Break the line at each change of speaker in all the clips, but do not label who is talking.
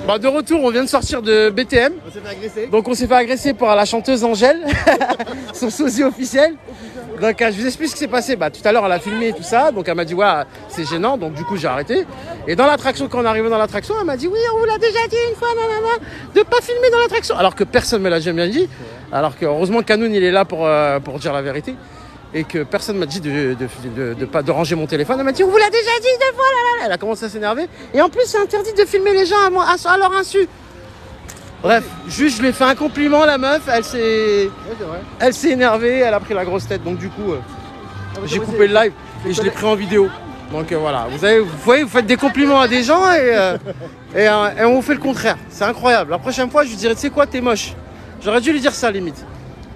Bah, de retour, on vient de sortir de BTM.
On s'est fait agresser.
Donc on s'est fait agresser par la chanteuse Angèle, son sosie officiel. Donc je vous explique ce qui s'est passé. Bah, tout à l'heure, elle a filmé et tout ça. Donc elle m'a dit, ouais, c'est gênant. Donc du coup, j'ai arrêté. Et dans l'attraction, quand on est arrivé dans l'attraction, elle m'a dit, oui, on vous l'a déjà dit une fois, nanana, de pas filmer dans l'attraction. Alors que personne ne me l'a jamais dit. Alors que heureusement, Kanoun, il est là pour dire la vérité. Et que personne m'a dit de ranger mon téléphone. Elle m'a dit, on vous l'a déjà dit 2 fois, là. Elle a commencé à s'énerver. Et en plus, c'est interdit de filmer les gens à leur insu. Bref, juste je lui ai fait un compliment, la meuf, elle s'est énervée, elle a pris la grosse tête. Donc du coup, j'ai coupé le live et je l'ai pris en vidéo. Donc voilà, vous voyez, vous faites des compliments à des gens et on vous fait le contraire. C'est incroyable. La prochaine fois, je lui dirais, tu sais quoi, t'es moche. J'aurais dû lui dire ça, limite.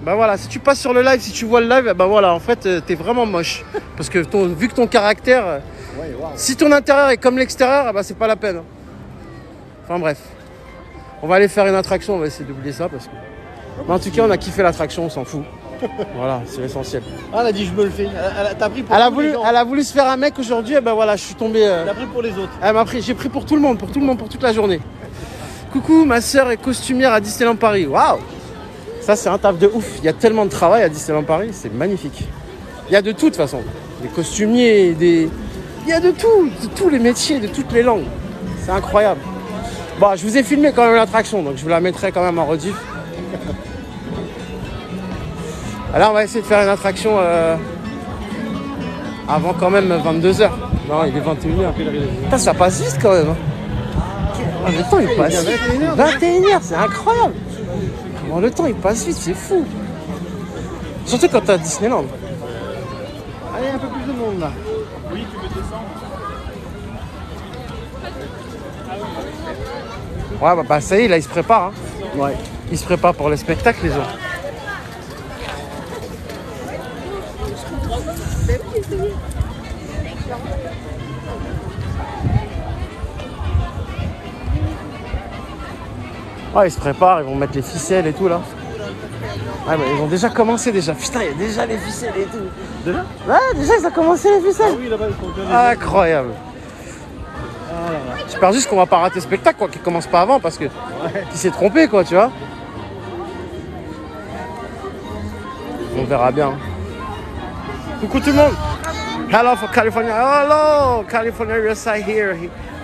Bah voilà, si tu passes sur le live, si tu vois le live, bah voilà, en fait, t'es vraiment moche. Parce que vu que ton caractère, si ton intérieur est comme l'extérieur, bah c'est pas la peine. Enfin bref. On va aller faire une attraction, on va essayer d'oublier ça parce que... Mais en tout cas, on a kiffé l'attraction, on s'en fout. Voilà, c'est l'essentiel.
Ah, elle a dit je me le fais. T'as pris pour
les gens. Elle a voulu se faire un mec aujourd'hui, et ben voilà, je suis tombé...
T'as pris pour les autres.
J'ai pris pour tout le monde, pour toute la journée. Coucou, ma sœur est costumière à Disneyland Paris. Waouh! Ça, c'est un taf de ouf. Il y a tellement de travail à Disneyland Paris, c'est magnifique. Il y a de tout, de toute façon. Des costumiers, Il y a de tout, de tous les métiers, de toutes les langues. C'est incroyable. Bon, je vous ai filmé quand même l'attraction, donc je vous la mettrai quand même en rediff. Alors, on va essayer de faire une attraction avant quand même 22h. Non, il est 21h. Putain, ça passe vite quand même. Oh, le temps, il passe vite. 21h, c'est incroyable. Comment le temps, il passe vite, c'est fou. Surtout quand t'es à Disneyland.
Allez, un peu plus de monde là.
Oui, tu peux descendre.
Ouais, bah ça y est, là, ils se préparent. Hein.
Ouais.
Ils se préparent pour le spectacle, les gens. Ouais, ils se préparent, ils vont mettre les ficelles et tout, là. Ouais, bah, ils ont déjà commencé, déjà. Putain, il y a déjà les ficelles et tout.
Déjà?
Ouais, déjà, ils ont commencé les ficelles.
Ah oui, là-bas, ils font plein de...
Incroyable.
Ah là là.
J'espère juste qu'on va pas rater le spectacle, quoi, qu'il commence pas avant, parce que qui s'est trompé, quoi, tu vois. On verra bien. Coucou tout le monde. Hello for California. Hello, California, you're here.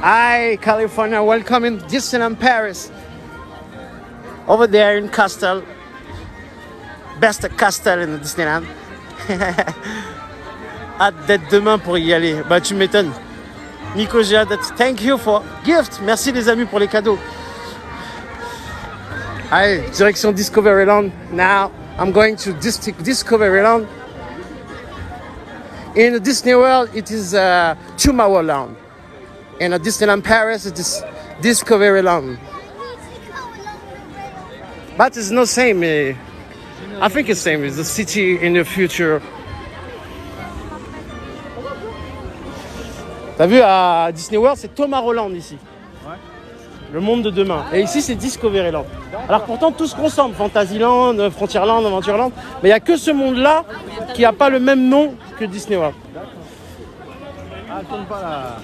Hi, California. Welcome in Disneyland Paris. Over there in Castle. Best castle in Disneyland. Hâte d'être demain pour y aller. Bah, tu m'étonnes. Nico, j'ai hâte d'être. Thank you for gift. Merci les amis pour les cadeaux. Allez, direction Discoveryland. Now, I'm going to Discoveryland. In Disney World, it is Tomorrowland. In Disneyland Paris, it is Discoveryland. But it's not same. I think it's same. It's the city in the future. T'as vu, à Disney World, c'est Tomorrowland ici.
Ouais.
Le monde de demain. Et ici, c'est Discoveryland. Alors pourtant, tout se ressemble. Fantasyland, Frontierland, Adventureland. Mais il n'y a que ce monde-là qui n'a pas le même nom que Disney World.
Ah, elle tourne pas là.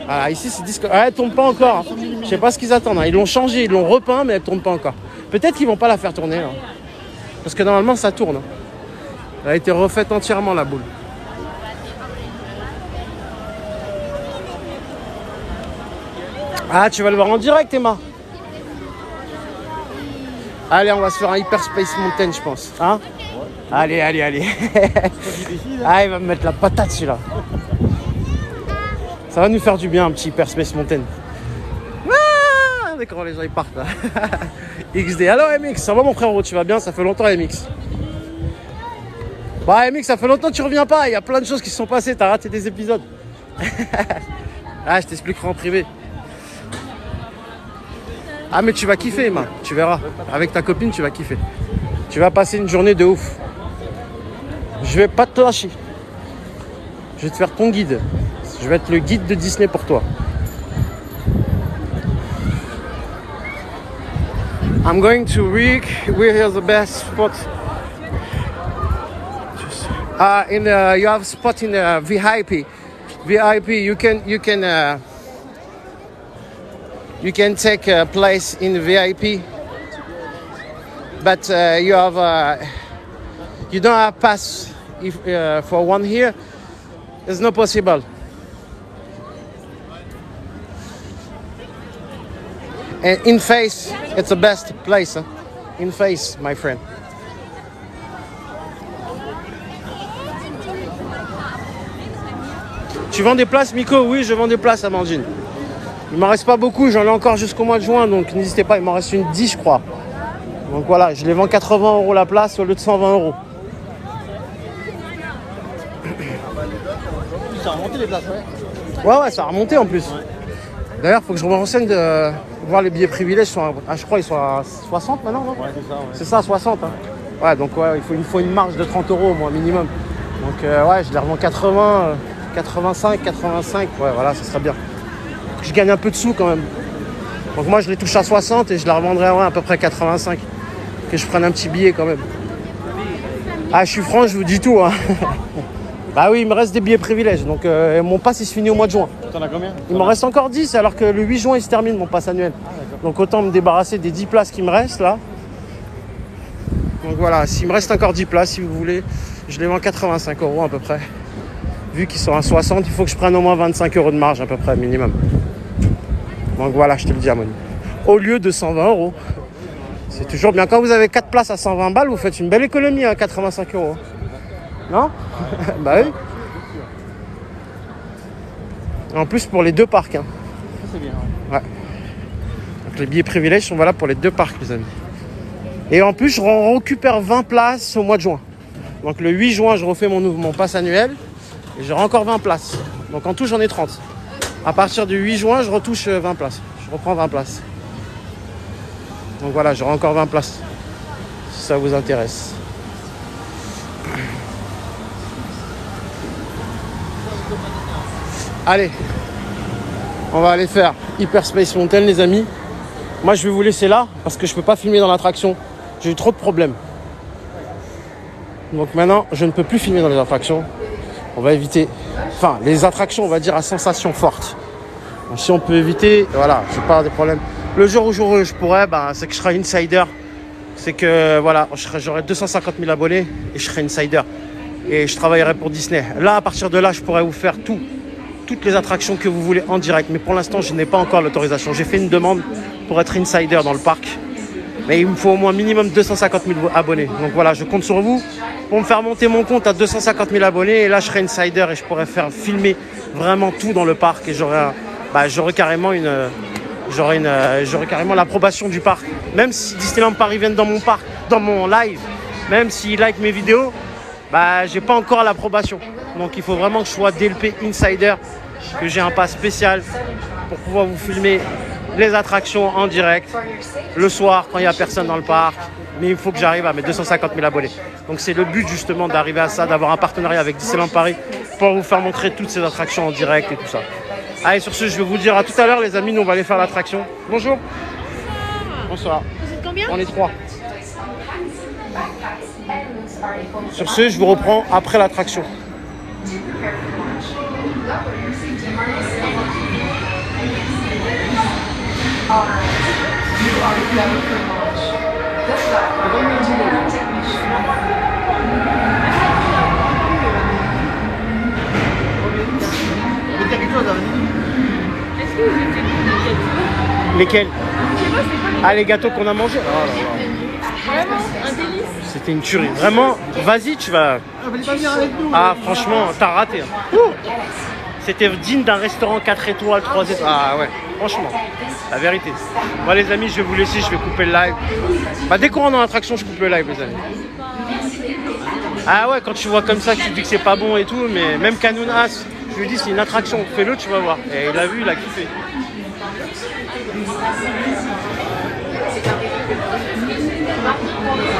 Voilà, ici, c'est Discoveryland. Elle ne tourne pas encore. Je sais pas ce qu'ils attendent. Ils l'ont changé, ils l'ont repeint, mais elle ne tourne pas encore. Peut-être qu'ils vont pas la faire tourner. Là. Parce que normalement, ça tourne. Elle a été refaite entièrement, la boule. Ah, tu vas le voir en direct, Emma. Allez, on va se faire un Hyperspace Mountain, je pense. Hein? Allez. Ah, il va me mettre la patate, celui-là. Ça va nous faire du bien, un petit Hyperspace Mountain. Ah, regardez comment les gens ils partent, là. XD. Alors, MX, ça va, mon frérot? Tu vas bien? Ça fait longtemps, MX. Bah, MX, ça fait longtemps que tu reviens pas. Il y a plein de choses qui se sont passées. T'as raté des épisodes. Ah, je t'expliquerai en privé. Ah mais tu vas kiffer Emma, tu verras. Avec ta copine tu vas kiffer. Tu vas passer une journée de ouf. Je vais pas te lâcher. Je vais te faire ton guide. Je vais être le guide de Disney pour toi. I'm going to Rick. Where is the best spot? You have spot in VIP. VIP. You can you can take a place in VIP, but you don't have pass if for 1 year. It's not possible. And in face, it's the best place. Huh? In face, my friend. Tu vends des places, Miko? Oui, je vends des places, Amandine. Il m'en reste pas beaucoup, j'en ai encore jusqu'au mois de juin, donc n'hésitez pas, il m'en reste une 10, je crois. Donc voilà, je les vends 80 € la place au lieu de 120 €.
Ça a remonté les places, ouais.
Ouais, ça a remonté en plus. Ouais. D'ailleurs, il faut que je me renseigne de voir les billets privilèges. Je crois qu'ils sont à 60 maintenant, non?
Ouais, c'est ça. Ouais.
C'est ça, 60. Hein. Ouais, donc ouais, il faut une marge de 30 € au moins minimum. Donc ouais, je les revends 80, 85, ouais, voilà, ça serait bien. Je gagne un peu de sous quand même. Donc moi, je les touche à 60 et je la revendrai ouais, à peu près 85. Que je prenne un petit billet quand même. Ah, je suis franc, je vous dis tout. Hein. Bah oui, il me reste des billets privilèges. Donc mon pass, il se finit au mois de juin.
T'en as combien?
Il m'en reste encore 10, alors que le 8 juin, il se termine mon pass annuel. Ah, donc autant me débarrasser des 10 places qui me restent là. Donc voilà, s'il me reste encore 10 places, si vous voulez, je les vends 85 € à peu près. Vu qu'ils sont à 60, il faut que je prenne au moins 25 € de marge à peu près, minimum. Donc voilà, je te le dis, Amoni. Au lieu de 120 €. C'est toujours bien. Quand vous avez 4 places à 120 balles, vous faites une belle économie à 85 €. Non? Bah oui. En plus pour les deux parcs. Hein.
C'est bien.
Ouais. Donc les billets privilèges sont valables pour les deux parcs, les amis. Et en plus, je récupère 20 places au mois de juin. Donc le 8 juin, je refais mon pass annuel. Et j'aurai encore 20 places. Donc en tout, j'en ai 30. À partir du 8 juin, je retouche 20 places. Je reprends 20 places. Donc voilà, j'aurai encore 20 places. Si ça vous intéresse. Allez. On va aller faire Hyperspace Mountain, les amis. Moi, je vais vous laisser là parce que je peux pas filmer dans l'attraction. J'ai eu trop de problèmes. Donc maintenant, je ne peux plus filmer dans les attractions. On va éviter, enfin, les attractions, on va dire, à sensation forte. Donc, si on peut éviter, voilà, je pas des problèmes. Le jour où je pourrais, bah, c'est que je serai insider. C'est que, voilà, j'aurai 250 000 abonnés et je serai insider. Et je travaillerai pour Disney. Là, à partir de là, je pourrais vous faire toutes les attractions que vous voulez en direct. Mais pour l'instant, je n'ai pas encore l'autorisation. J'ai fait une demande pour être insider dans le parc. Mais il me faut au moins minimum 250 000 abonnés. Donc voilà, je compte sur vous pour me faire monter mon compte à 250 000 abonnés. Et là, je serai insider et je pourrais faire filmer vraiment tout dans le parc. Et j'aurai carrément l'approbation du parc. Même si Disneyland Paris viennent dans mon parc, dans mon live, même s'ils like mes vidéos, j'ai pas encore l'approbation. Donc il faut vraiment que je sois DLP Insider, que j'ai un pass spécial pour pouvoir vous filmer les attractions en direct le soir quand il n'y a personne dans le parc. Mais il faut que j'arrive à mes 250 000 abonnés. Donc c'est le but justement d'arriver à ça, d'avoir un partenariat avec Disneyland Paris pour vous faire montrer toutes ces attractions en direct et tout ça. Allez, sur ce, je vais vous dire à tout à l'heure, les amis. Nous, on va aller faire l'attraction. Bonjour. Bonsoir.
Vous êtes combien?
On est 3. Sur ce, je vous reprends après l'attraction.
Est-ce que vous étiez des gâteaux?
Lesquels?
Je sais pas, c'est quoi
Ah, les gâteaux qu'on a mangés. Oh là là.
Vraiment un délice.
C'était une tuerie. Vraiment, vas-y, tu vas... Ah, franchement, t'as raté. Hein. C'était digne d'un restaurant 4 étoiles, 3 étoiles. Ah ouais, franchement, la vérité. Moi, les amis, je vais vous laisser, je vais couper le live. Dès qu'on rentre dans l'attraction, je coupe le live, les amis. Ah ouais, quand tu vois comme ça, tu te dis que c'est pas bon et tout, mais même Canoun As, je lui dis c'est une attraction, fais-le, tu vas voir. Et il a vu, il a kiffé.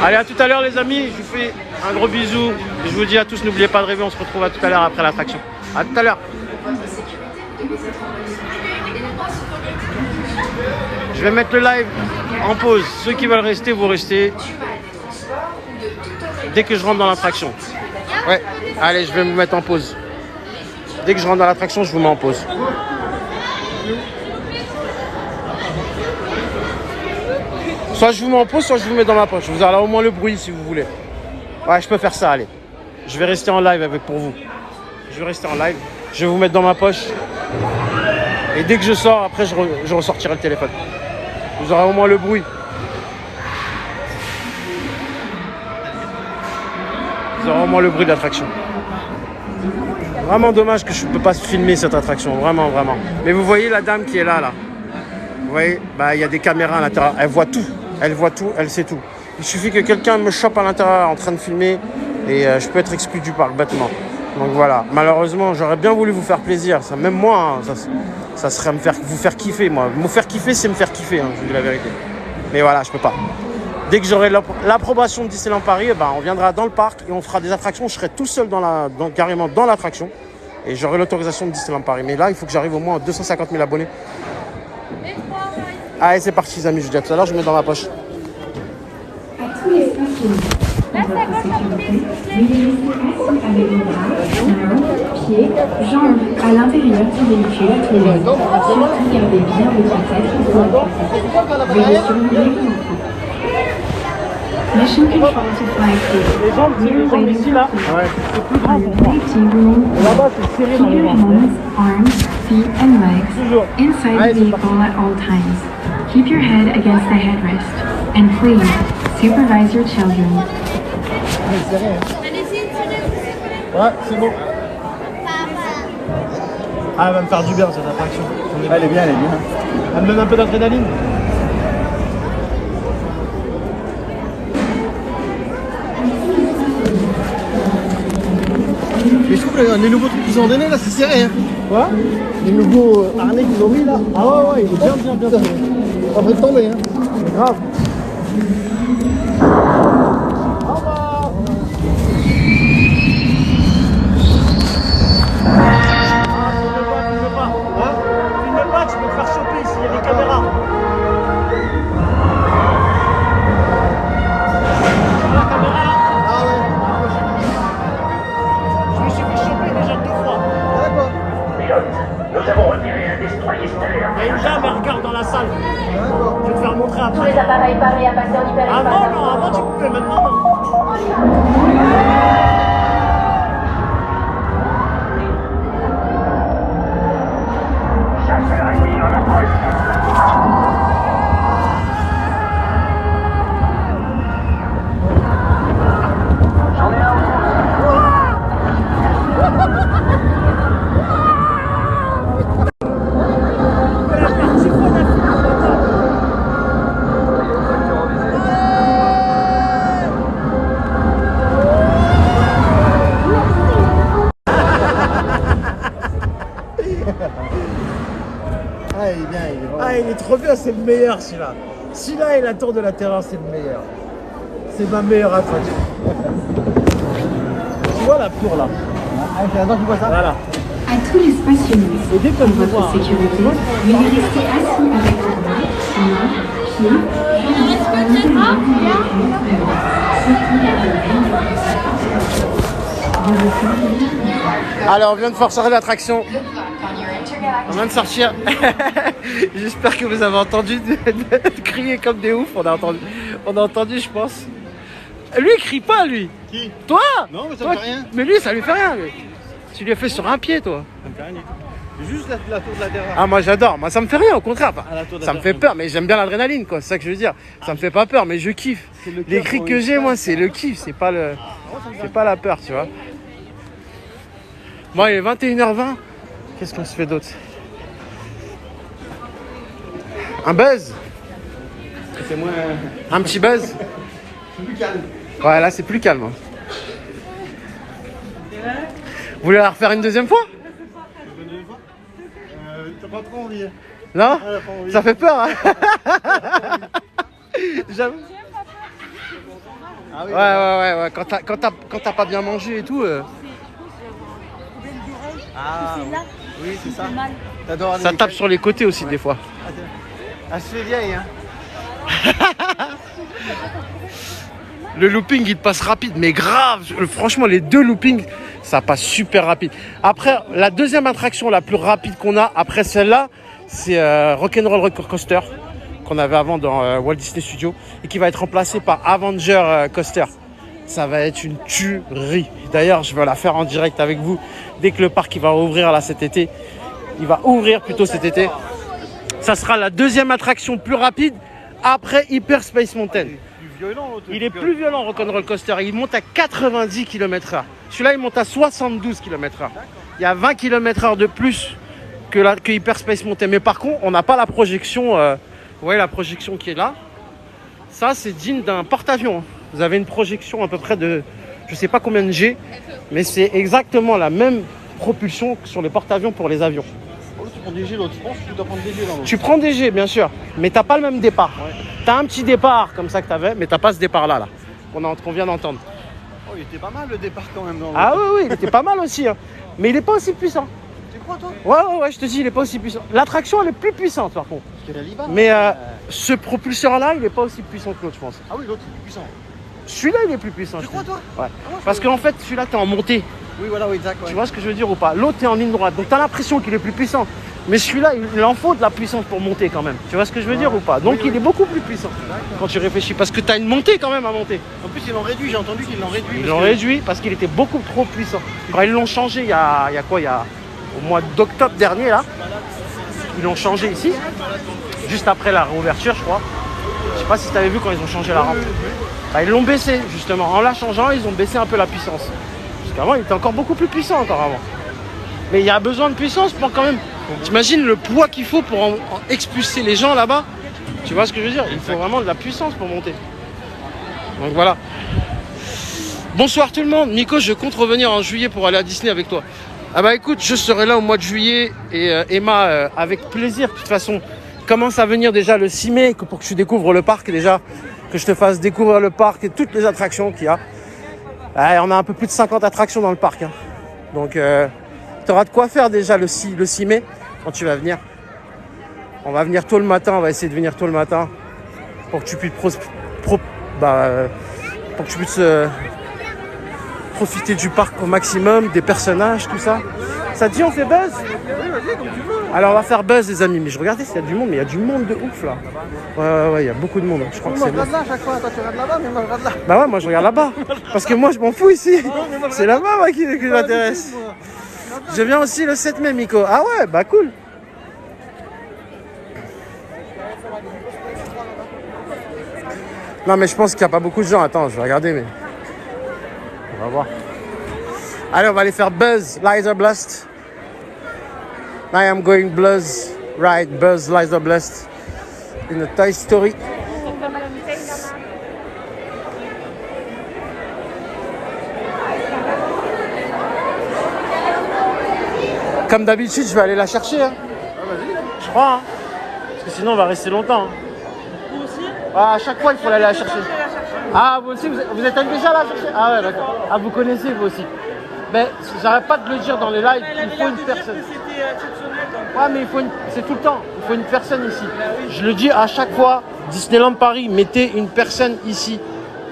Allez, à tout à l'heure, les amis. Je vous fais un gros bisou. Et je vous dis à tous, n'oubliez pas de rêver. On se retrouve à tout à l'heure après l'attraction. À tout à l'heure. Je vais mettre le live en pause. Ceux qui veulent rester, vous restez. Dès que je rentre dans l'attraction. Ouais, allez, je vais me mettre en pause. Dès que je rentre dans l'attraction, je vous mets en pause. Soit je vous mets en pause, soit je vous mets dans ma poche. Vous aurez au moins le bruit si vous voulez. Ouais, je peux faire ça, allez. Je vais rester en live avec pour vous. Je vais rester en live. Je vais vous mettre dans ma poche. Et dès que je sors, après, je ressortirai le téléphone. Vous aurez au moins le bruit. Vous aurez au moins le bruit de l'attraction. Vraiment dommage que je ne peux pas filmer cette attraction. Vraiment, vraiment. Mais vous voyez la dame qui est là, là. Vous voyez, bah, y a des caméras à l'intérieur. Elle voit tout. Elle voit tout, elle sait tout. Il suffit que quelqu'un me chope à l'intérieur en train de filmer et je peux être exclu du parc bêtement. Donc voilà, malheureusement, j'aurais bien voulu vous faire plaisir. Ça, même moi, hein, ça serait vous faire kiffer, moi. Me faire kiffer, c'est me faire kiffer, hein, je vous dis la vérité. Mais voilà, je peux pas. Dès que j'aurai l'approbation de Disneyland Paris, ben, on viendra dans le parc et on fera des attractions. Je serai tout seul carrément dans l'attraction et j'aurai l'autorisation de Disneyland Paris. Mais là, il faut que j'arrive au moins à 250 000 abonnés. Allez, c'est parti, les amis. Je vous dis à tout à l'heure, je mets dans ma poche.
À tous les stations, pour votre sécurité, veuillez rester assis avec vos bras, mains, pieds, jambes à l'intérieur du véhicule à tous les moments. Surtout, gardez bien votre tête et vos mains. Veuillez surveiller vos enfants. Mission control to fly clear. We are waiting to clear. For your safety, remain
Là-bas, c'est serré
Keep
dans les
your
vents.
hands, arms, feet, and legs inside the vehicle at all times. Keep your head against the headrest. And please, supervise your children.
Ouais, c'est bon. Ah, elle va me faire du bien cette attraction. Elle est bien, elle est bien. Elle me donne un peu d'adrénaline. Mais je trouve que les nouveaux trucs qu'ils ont donné là, c'est serré. Hein. Quoi? Les nouveaux harnais qu'ils ont mis là. Ah ouais, il est bien serré. En train de tomber. Hein. C'est grave. Au revoir. Filme pas. Hein? Filme pas, tu peux te faire choper ici, il y a des caméras. La caméra là? Ah ouais. Je me suis fait choper déjà 2 fois. D'accord.
Nous avons repéré un destroyer stellaire.
Il y a une dame, elle regarde dans la salle.
D'accord.
Je vais te faire montrer
Tous
après.
les appareils parés à passer en hyperespace.
Avant, non, avant tu pouvais, maintenant non.
Chasseur ennemi en approche. J'en ai un au
Ah, il est bien, il est trop bien, c'est le meilleur celui-là. Celui-là et la tour de la terreur, c'est le meilleur. C'est ma meilleure attraction. Tu vois la tour là? Ah, c'est là-dedans que tu vois ça? Voilà.
À tous les stationnements,
Et dès que
pour
je
votre
vois,
sécurité, veuillez rester assis avec vos bras, mains, pieds, jambes à l'intérieur du véhicule. Surtout, gardez bien votre tête.
Alors, on vient de sortir l'attraction. On vient de sortir. J'espère que vous avez entendu crier comme des oufs. On a entendu, je pense. Lui, il crie pas, lui.
Qui?
Toi?
Non, mais ça
Toi,
me fait rien.
Mais lui, ça lui fait rien. Lui. Tu lui as fait sur un pied, toi.
Ça me fait rien du tout. Juste la tour de la terreur.
Ah, moi, j'adore. Moi, ça me fait rien, au contraire.
Ah, la tour de la
Ça me
terreur,
fait peur, mais j'aime bien l'adrénaline, quoi. C'est ça que je veux dire. Ça me fait pas peur, mais je kiffe.
C'est le
Les
cœur
cris
pour
que
une
j'ai,
femme.
moi, c'est le kiff. C'est pas la peur, tu vois. Bon, il est 21h20. Qu'est-ce qu'on se fait d'autre? Un buzz?
C'est moins.
Un petit buzz?
C'est plus calme.
Ouais, là, c'est plus calme. Hein. Vous voulez la refaire une deuxième fois?
T'as pas trop envie.
Non?
Elle a pas envie.
Ça fait peur, hein? J'avoue.
Ah oui,
Ouais. Quand t'as pas bien mangé et tout,
Ah oui, c'est ça. T'adores
ça
les-
tape sur les côtés aussi, des fois.
Elle se fait vieille, hein.
Le looping, il passe rapide, mais grave. Franchement, les deux loopings, ça passe super rapide. Après, la deuxième attraction la plus rapide qu'on a, après celle-là, c'est Rock'n'Roll Roller Coaster. qu'on avait avant dans Walt Disney Studios et qui va être remplacé par Avenger Coaster. Ça va être une tuerie. D'ailleurs, je vais la faire en direct avec vous dès que le parc il va ouvrir là cet été. Il va ouvrir plutôt cet été. Ça sera la deuxième attraction plus rapide après Hyper Space Mountain. Il est plus violent, Rock'n'Roll Coaster. Il monte à 90 km/h. Celui-là, il monte à 72 km/h. Il y a 20 km/h de plus que Hyper Space Mountain. Mais par contre, on n'a pas la projection. Vous voyez la projection qui est là. Ça, c'est digne d'un porte-avions. Vous avez une projection à peu près de, je ne sais pas combien de G, mais c'est exactement la même propulsion que sur les porte-avions pour les avions.
Tu prends des G, l'autre. Je pense que tu dois prendre des G là.
Tu prends des G, bien sûr, mais tu n'as pas le même départ. Ouais. Tu as un petit départ comme ça que tu avais, mais tu n'as pas ce départ-là, qu'on vient d'entendre.
Oh, il était pas mal le départ quand même.
Ah oui, il était pas mal aussi. Hein. Mais il n'est pas aussi puissant.
Tu crois, toi?
Ouais, je te dis, il n'est pas aussi puissant. L'attraction, elle est plus puissante, par contre.
Parce que la Liban,
mais ce propulseur-là, il n'est pas aussi puissant que l'autre, je pense.
Ah oui, l'autre, il est plus puissant.
Celui-là, il est plus puissant.
Tu crois, toi?
Ouais. Parce qu'en fait, celui-là, tu es en montée.
Oui, voilà, oui, exact. Ouais.
Tu vois ce que je veux dire ou pas? L'autre, tu es en ligne droite. Donc, tu as l'impression qu'il est plus puissant. Mais celui-là, il en faut de la puissance pour monter quand même. Tu vois ce que je veux dire ou pas? Donc, il est beaucoup plus puissant quand tu réfléchis. Parce que tu as une montée quand même à monter.
En plus, ils l'ont réduit. J'ai entendu qu'ils l'ont réduit.
Ils l'ont réduit parce qu'il était beaucoup trop puissant. Quand ils l'ont changé, il y a au mois d'octobre dernier, là. Ils l'ont changé ici. Juste après la réouverture, je crois. Je sais pas si tu avais vu quand ils ont changé la rampe. Bah, ils l'ont baissé, justement. En la changeant, ils ont baissé un peu la puissance. Parce qu'avant, il était encore beaucoup plus puissant encore avant. Mais il y a besoin de puissance pour quand même... T'imagines le poids qu'il faut pour en expulser les gens là-bas? Tu vois ce que je veux dire? Il faut vraiment de la puissance pour monter. Donc voilà. Bonsoir tout le monde. Nico, je compte revenir en juillet pour aller à Disney avec toi. Ah bah écoute, je serai là au mois de juillet et Emma avec plaisir. De toute façon, commence à venir déjà le 6 mai pour que tu découvres le parc déjà. Que je te fasse découvrir le parc et toutes les attractions qu'il y a. On a un peu plus de 50 attractions dans le parc. Hein. Donc, tu auras de quoi faire déjà le 6 mai quand tu vas venir. On va venir tôt le matin, on va essayer de venir tôt le matin pour que tu puisses, profiter du parc au maximum, des personnages, tout ça. Ça te dit on fait buzz?
Oui, vas-y, comme tu veux.
Alors on va faire buzz les amis, mais je regardais s'il y a du monde, mais il y a du monde de ouf là. Ouais, il y a beaucoup de monde. Je crois que c'est
moi je regarde là à chaque fois, toi tu regardes là-bas, mais moi je regarde là.
Bah ouais, moi je regarde là-bas. Parce que moi je m'en fous ici. C'est là-bas moi qui m'intéresse. Je viens aussi le 7 mai, Miko. Ah ouais, bah cool. Non mais je pense qu'il n'y a pas beaucoup de gens. Attends, je vais regarder, mais... On va voir. Allez, on va aller faire Buzz Laser Blast. I am going Buzz Laser Blast in a Toy Story. Comme d'habitude, je vais aller la chercher. Hein.
Ah, vas-y.
Je crois. Hein. Parce que sinon, on va rester longtemps. Hein.
Vous aussi?
À chaque fois, il faut aller la chercher. Ah, vous aussi, vous êtes allé déjà la chercher? Ah ouais, d'accord. Ah, vous connaissez, vous aussi. Mais j'arrête pas de le dire dans les lives, il faut une personne.
C'était exceptionnel.
Ouais, mais c'est tout le temps. Il faut une personne ici. Je le dis à chaque fois, Disneyland Paris, mettez une personne ici.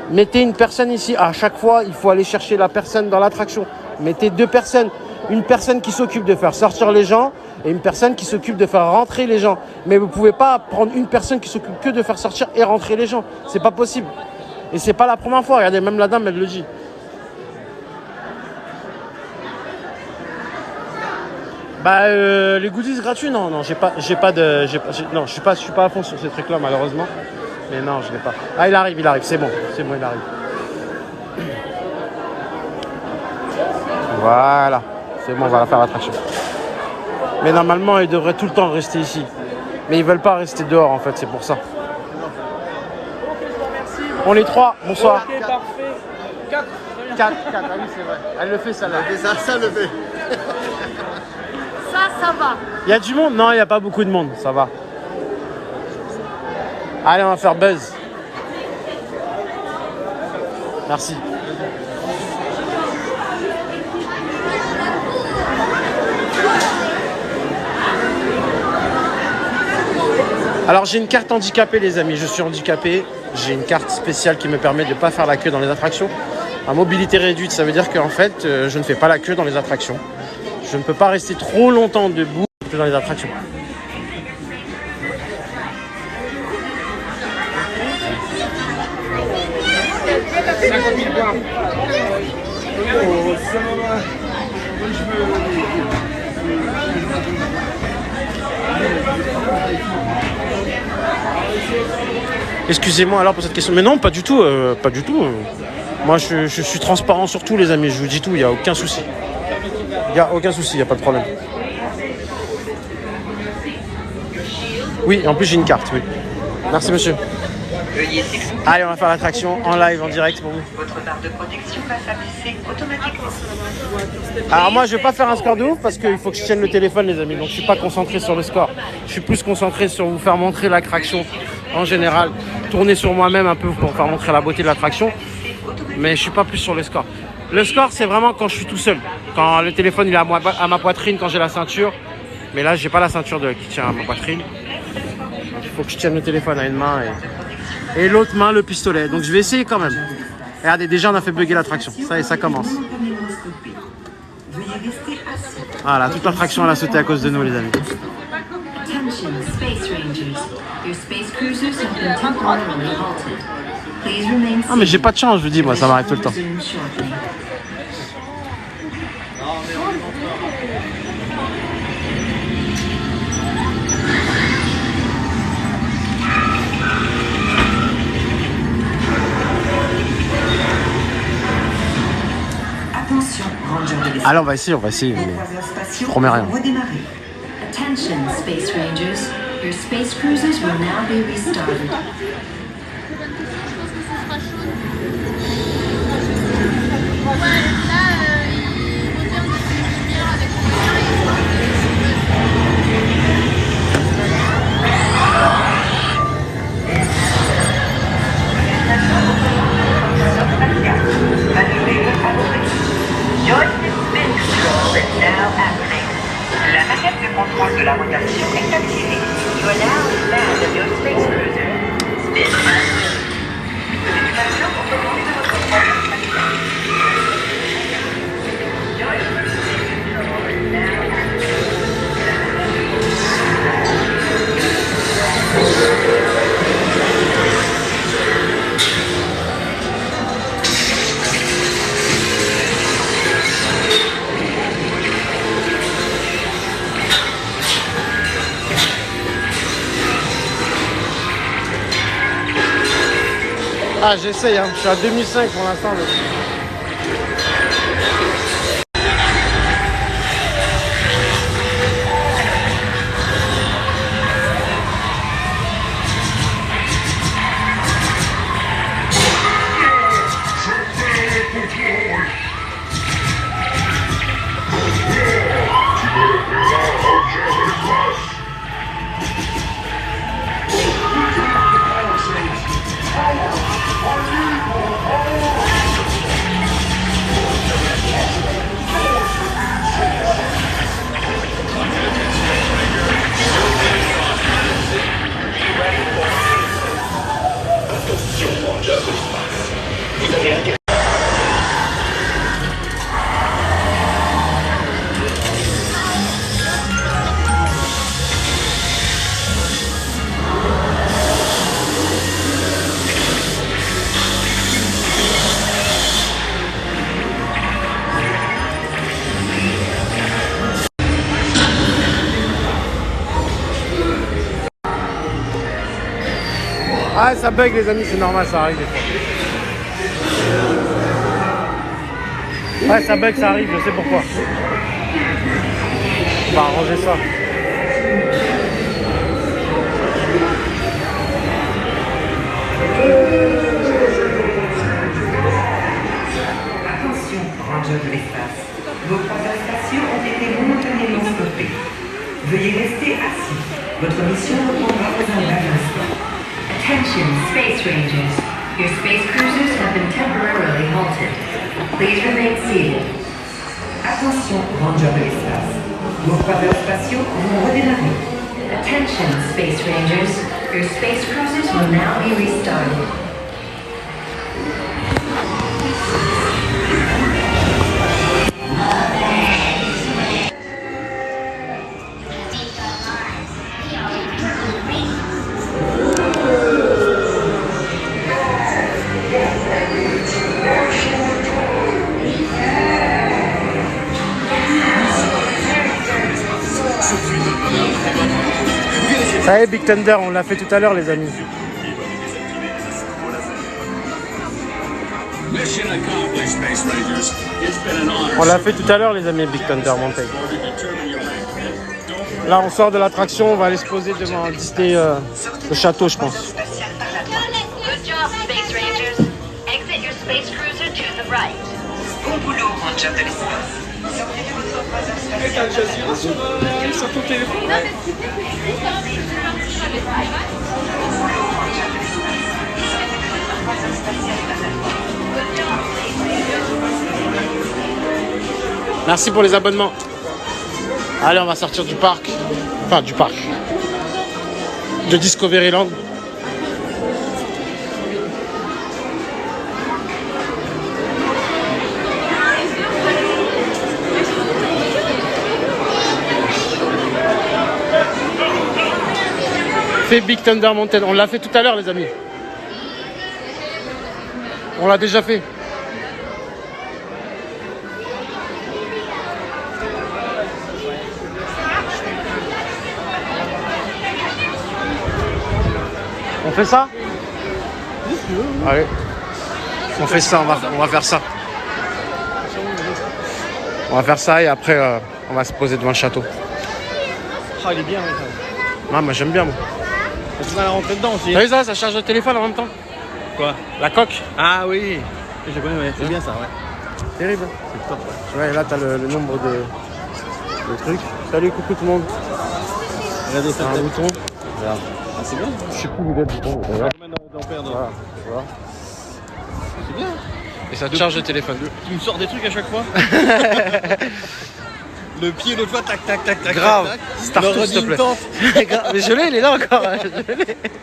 Mettez une personne ici. À chaque fois, il faut aller chercher la personne dans l'attraction. Mettez 2 personnes. Une personne qui s'occupe de faire sortir les gens et une personne qui s'occupe de faire rentrer les gens. Mais vous pouvez pas prendre une personne qui s'occupe que de faire sortir et rentrer les gens. C'est pas possible. Et c'est pas la première fois. Regardez, même la dame, elle le dit. Bah les goodies gratuits, non, je suis pas à fond sur ces trucs-là malheureusement. Mais non, je l'ai pas. Ah, il arrive, c'est bon, il arrive. Voilà, c'est bon, on va la faire l'attraction. Mais normalement, ils devraient tout le temps rester ici. Mais ils veulent pas rester dehors en fait, c'est pour ça. On est 3, bonsoir.
Ok, parfait. 4.
4, ah oui, c'est vrai. Elle le fait, ça là.
Ça le fait.
Ça va.
Il y a du monde? Non, il n'y a pas beaucoup de monde, ça va. Allez, on va faire Buzz. Merci. Alors j'ai une carte handicapée les amis, je suis handicapé. J'ai une carte spéciale qui me permet de ne pas faire la queue dans les attractions. À mobilité réduite, ça veut dire qu'en fait, je ne fais pas la queue dans les attractions. Je ne peux pas rester trop longtemps debout dans les attractions. 50 000 points. Excusez-moi alors pour cette question. Mais non, pas du tout. Pas du tout. Moi, je suis transparent sur tout, les amis. Je vous dis tout, il n'y a aucun souci. Il n'y a aucun souci, il n'y a pas de problème. Oui, en plus, j'ai une carte, oui. Merci, monsieur. Allez, on va faire l'attraction en live, en direct pour vous.
Votre barre de protection va s'afficher automatiquement.
Alors moi, je vais pas faire un score de ouf parce qu'il faut que je tienne le téléphone, les amis. Donc, je suis pas concentré sur le score. Je suis plus concentré sur vous faire montrer l'attraction en général. Tourner sur moi-même un peu pour faire montrer la beauté de l'attraction. Mais je suis pas plus sur le score. Le score, c'est vraiment quand je suis tout seul. Quand le téléphone il est à ma poitrine, quand j'ai la ceinture. Mais là, j'ai pas la ceinture qui tient à ma poitrine. Donc, il faut que je tienne le téléphone à une main et l'autre main le pistolet. Donc je vais essayer quand même. Regardez, déjà on a fait bugger l'attraction. Ça et ça commence. Voilà, toute l'attraction elle a sauté à cause de nous, les amis.
Attention, Space Rangers. Your space cruisers have been temporarily halted. Please remain
Ah mais j'ai pas de chance, je vous dis, moi ça m'arrive tout le temps.
Resume shortly. Attention, Ranger de l'espace.
Allez, on va essayer, mais je promets rien.
Redémarrer. Attention, Space Rangers. Your space cruisers will now be restarted. La maquette de contrôle de la rotation est activée. You are now in command of your space cruiser. Spin faster. Félicitations pour commander votre propre
Ah, j'essaye, hein. Je suis à 2005 pour l'instant. Mais... Ah, ça bug, les amis, c'est normal, ça arrive des fois. Ouais, ça bug, ça arrive, je sais pourquoi. On va arranger ça.
Attention, Ranger de l'espace. Vos croiseurs spatiaux ont été momentanément stoppés. Veuillez rester assis. Votre mission reprendra dans un bref instant. Attention, Space Rangers. Your space cruisers have been temporarily halted. Please remain seated. Attention, Ranger de l'espace. Vos croiseurs spatiaux vont redémarrer. Attention, Space Rangers. Your space cruisers will now be restarted.
Ça y est, Big Thunder, on l'a fait tout à l'heure, les amis. On l'a fait tout à l'heure, les amis, Big Thunder Mountain. Là, on sort de l'attraction, on va aller se poser devant Disney, le château, je pense.
Good job, Space Rangers. Exit your space cruiser to the right.
Bon boulot, Ranger de l'espace.
Sur ton téléphone.
Merci pour les abonnements. Allez, on va sortir du parc. Enfin, du parc. De Discoveryland. Fait Big Thunder Mountain. On l'a fait tout à l'heure, les amis. On l'a déjà fait. On fait ça? Allez. On fait ça, on va faire ça. On va faire ça et après on va se poser devant le château.
Ah, il est bien, ouais.
Ah, moi j'aime bien moi.
Tu vas rentrer dedans aussi.
T'as vu ça? Ça charge le téléphone en même temps.
Quoi?
La coque.
Ah oui. Je connais, ouais. C'est bien ça, ouais.
Terrible.
C'est top, ouais.
Tu vois, et là t'as le nombre de trucs. Salut, coucou tout le monde.
Regardez ça.
Un bouton.
Regarde. Ah, c'est bien.
Je sais plus où il est le bouton. Regarde.
Combien d'ampères de...
Voilà. Tu vois.
C'est bien.
Et ça te charge le téléphone.
Tu me sors des trucs à chaque fois. Le pied, l'autre fois, tac, tac, tac, tac.
Grave.
Tac, tac.
Start tout, s'il te plaît. Mais je l'ai, il est là encore.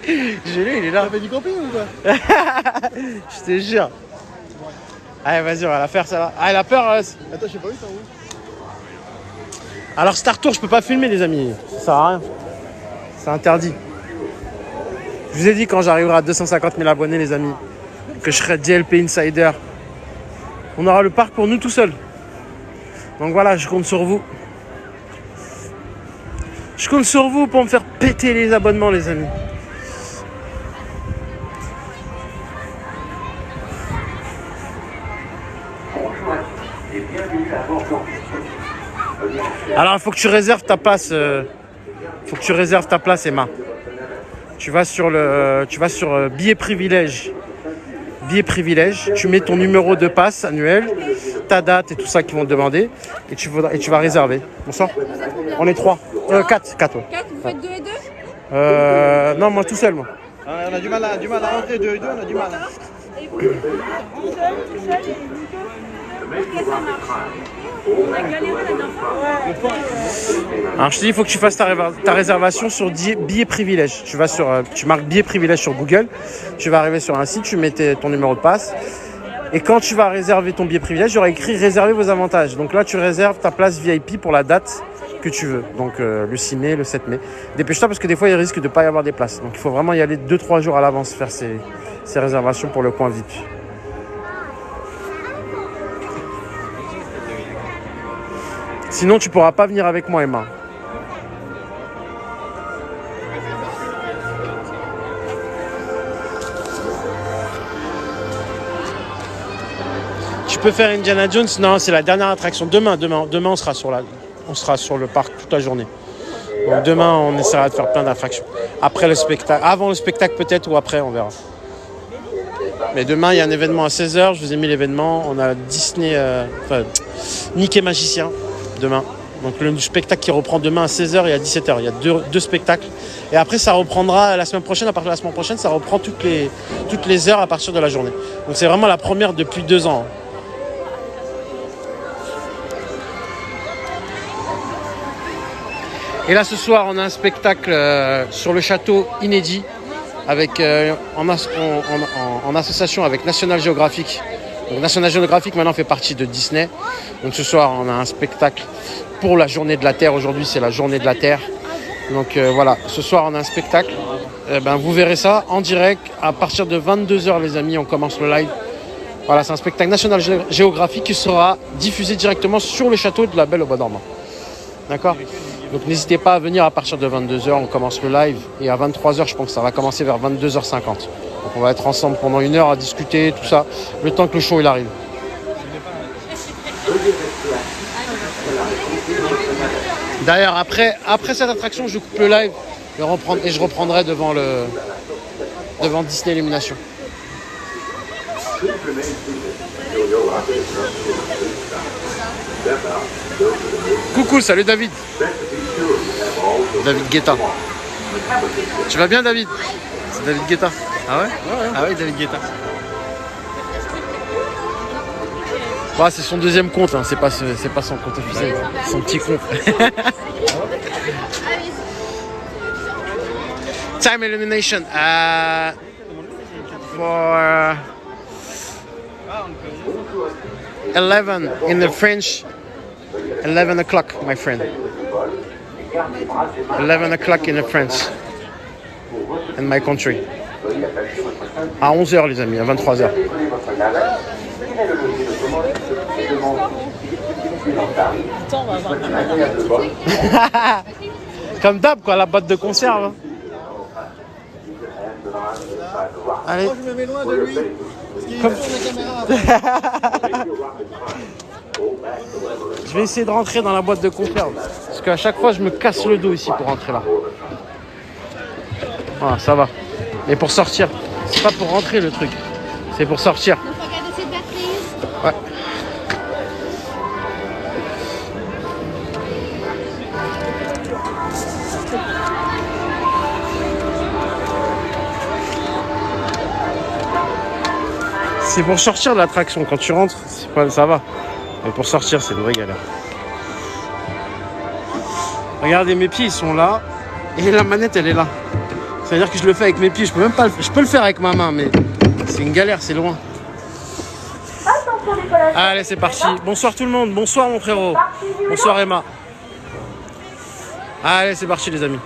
Je l'ai, il est là.
T'as fait du camping ou quoi?
Je te jure. Allez, vas-y, on va la faire ça là. Ah, elle a peur.
Attends, j'ai pas vu ça où?
Alors, Star Tour, je peux pas filmer, les amis. Ça sert à rien. C'est interdit. Je vous ai dit quand j'arriverai à 250 000 abonnés, les amis, que je serai DLP Insider. On aura le parc pour nous tout seuls. Donc voilà, je compte sur vous. Je compte sur vous pour me faire péter les abonnements, les amis. Alors, il faut que tu réserves ta place. Faut que tu réserves ta place, Emma. Tu vas sur billet privilège. Billet privilège. Tu mets ton numéro de passe annuel, ta date et tout ça qu'ils vont te demander, et tu vas réserver. Bonsoir. On est 3. 4. 4, ouais.
4, vous faites 2 et 2?
Non, moi tout seul, moi.
Ah, on a du mal à rentrer 2 et 2, on a du mal.
Et vous, tout seul, ok, ça marche. On a galéré la dernière fois.
Alors je te dis, il faut que tu fasses ta réservation sur billet privilège. Tu marques billet privilège sur Google, tu vas arriver sur un site, tu mets ton numéro de passe. Et quand tu vas réserver ton billet privilège, il y aura écrit réserver vos avantages. Donc là, tu réserves ta place VIP pour la date que tu veux. Donc le 6 mai, le 7 mai. Dépêche-toi parce que des fois, il risque de ne pas y avoir des places. Donc il faut vraiment y aller 2-3 jours à l'avance, faire ces réservations pour le coin VIP. Sinon, tu pourras pas venir avec moi, Emma. Tu peux faire Indiana Jones? Non, c'est la dernière attraction. Demain, on sera sur le parc toute la journée. Donc demain, on essaiera de faire plein d'attractions. Après le spectacle, avant le spectacle peut-être ou après, on verra. Mais demain, il y a un événement à 16h. Je vous ai mis l'événement. On a Disney, Mickey Magicien demain. Donc le spectacle qui reprend demain à 16h et à 17h. Il y a deux spectacles. Et après, ça reprendra la semaine prochaine. À partir de la semaine prochaine, ça reprend toutes les heures à partir de la journée. Donc c'est vraiment la première depuis 2 ans. Et là, ce soir, on a un spectacle sur le château inédit avec, en association avec National Geographic. Donc National Geographic maintenant fait partie de Disney. Donc ce soir, on a un spectacle pour la journée de la Terre. Aujourd'hui, c'est la journée de la Terre. Donc voilà, ce soir, on a un spectacle. Vous verrez ça en direct à partir de 22h, les amis. On commence le live. Voilà, c'est un spectacle National Geographic qui sera diffusé directement sur le château de la Belle au Bois dormant. D'accord ? Donc n'hésitez pas à venir à partir de 22h, on commence le live. Et à 23h, je pense que ça va commencer vers 22h50. Donc on va être ensemble pendant 1 heure à discuter, tout ça, le temps que le show il arrive. D'ailleurs, après cette attraction, je coupe le live et je reprendrai devant Disney Illumination. Coucou, salut David. David Guetta. Tu vas bien, David? C'est David Guetta. Ah ouais? Ah ouais, David Guetta. Bah, c'est son deuxième compte, hein. C'est pas son compte officiel, c'est son petit compte. Time Illumination. For 11 in the French. 11 o'clock, my friend. 11 o'clock in the France. In my country. À 11h, les amis, à 23h. Comme d'hab, quoi, la boîte de conserve. Allez.
Moi, je me mets loin de lui. Parce qu'il tourne la caméra.
Je vais essayer de rentrer dans la boîte de conserve. Parce qu'à chaque fois, je me casse le dos ici pour rentrer là. Voilà, ça va. Mais pour sortir, c'est pas pour rentrer le truc. C'est pour sortir. Ouais. C'est pour sortir de l'attraction. Quand tu rentres, c'est pas, ça va. Mais pour sortir, c'est une vraie galère. Regardez, mes pieds, ils sont là. Et la manette, elle est là. C'est-à-dire que je le fais avec mes pieds. Je peux même pas je peux le faire avec ma main, mais c'est une galère, c'est loin. Allez, c'est parti. Bonsoir tout le monde. Bonsoir, mon frérot. Bonsoir, Emma. Allez, c'est parti, les amis.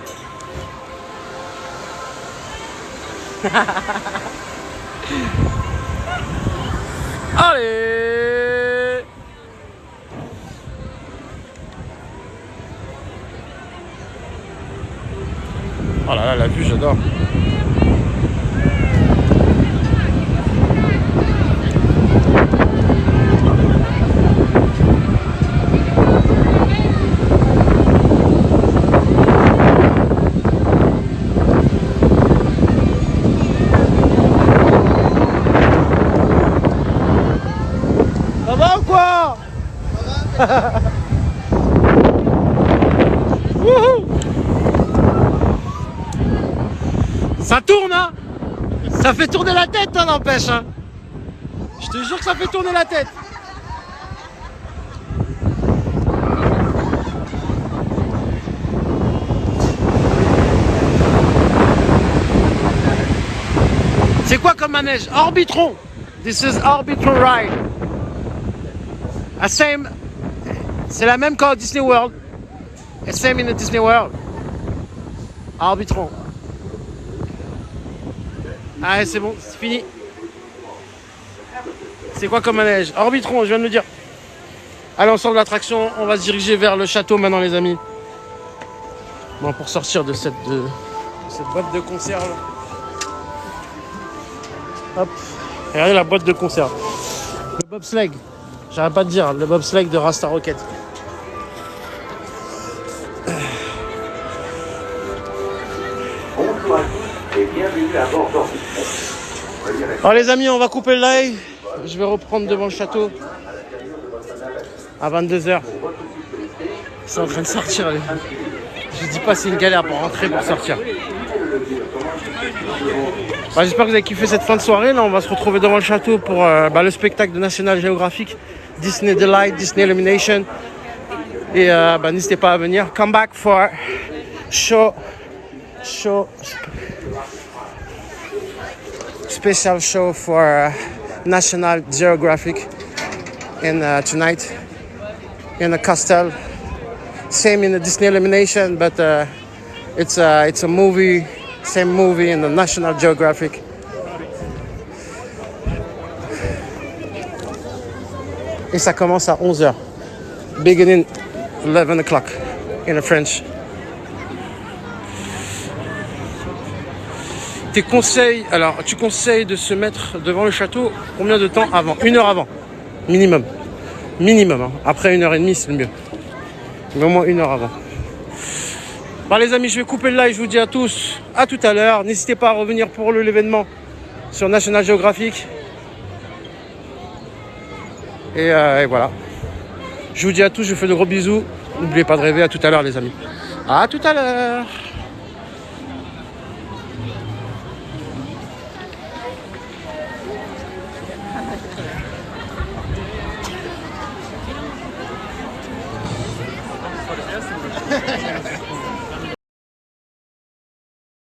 Allez! Oh là là, la vue, j'adore. Ça va ou quoi? Wouhou! Ça tourne, hein? Ça fait tourner la tête, hein, n'empêche, hein? Je te jure que ça fait tourner la tête. C'est quoi comme manège? Orbitron. This is Orbitron ride. C'est la même qu'au Disney World. Same in the Disney World. Orbitron. Allez, c'est bon, c'est fini. C'est quoi comme manège? Orbitron, je viens de le dire. Allez, on sort de l'attraction. On va se diriger vers le château maintenant, les amis. Bon, pour sortir de cette boîte de conserve. Hop. Regardez la boîte de conserve. Le bobsleigh. J'arrête pas de dire, le bobsleigh de Rasta Rocket.
Bonjour à tous et bienvenue à bord d'Orbitron.
Alors les amis, on va couper le live. Je vais reprendre devant le château à 22h. Ils sont en train de sortir. Je dis pas c'est une galère pour rentrer, pour sortir. Bah, j'espère que vous avez kiffé cette fin de soirée. Là, on va se retrouver devant le château pour le spectacle de National Geographic, Disney Delight, Disney Illumination. Et n'hésitez pas à venir. Come back for special show for National Geographic tonight in the castle. Same in the Disney Illumination, but it's a movie. Same movie in the National Geographic. Et ça commence à 11h. Beginning 11 o'clock in the French. tes conseils, alors tu conseilles de se mettre devant le château combien de temps avant? 1 heure avant, minimum. Minimum, hein. Après 1h30 c'est le mieux. Mais au moins 1 heure avant. Bon les amis, je vais couper le live, je vous dis à tous, à tout à l'heure. N'hésitez pas à revenir pour l'événement sur National Geographic. Et voilà. Je vous dis à tous, je vous fais de gros bisous. N'oubliez pas de rêver, à tout à l'heure les amis. À tout à l'heure.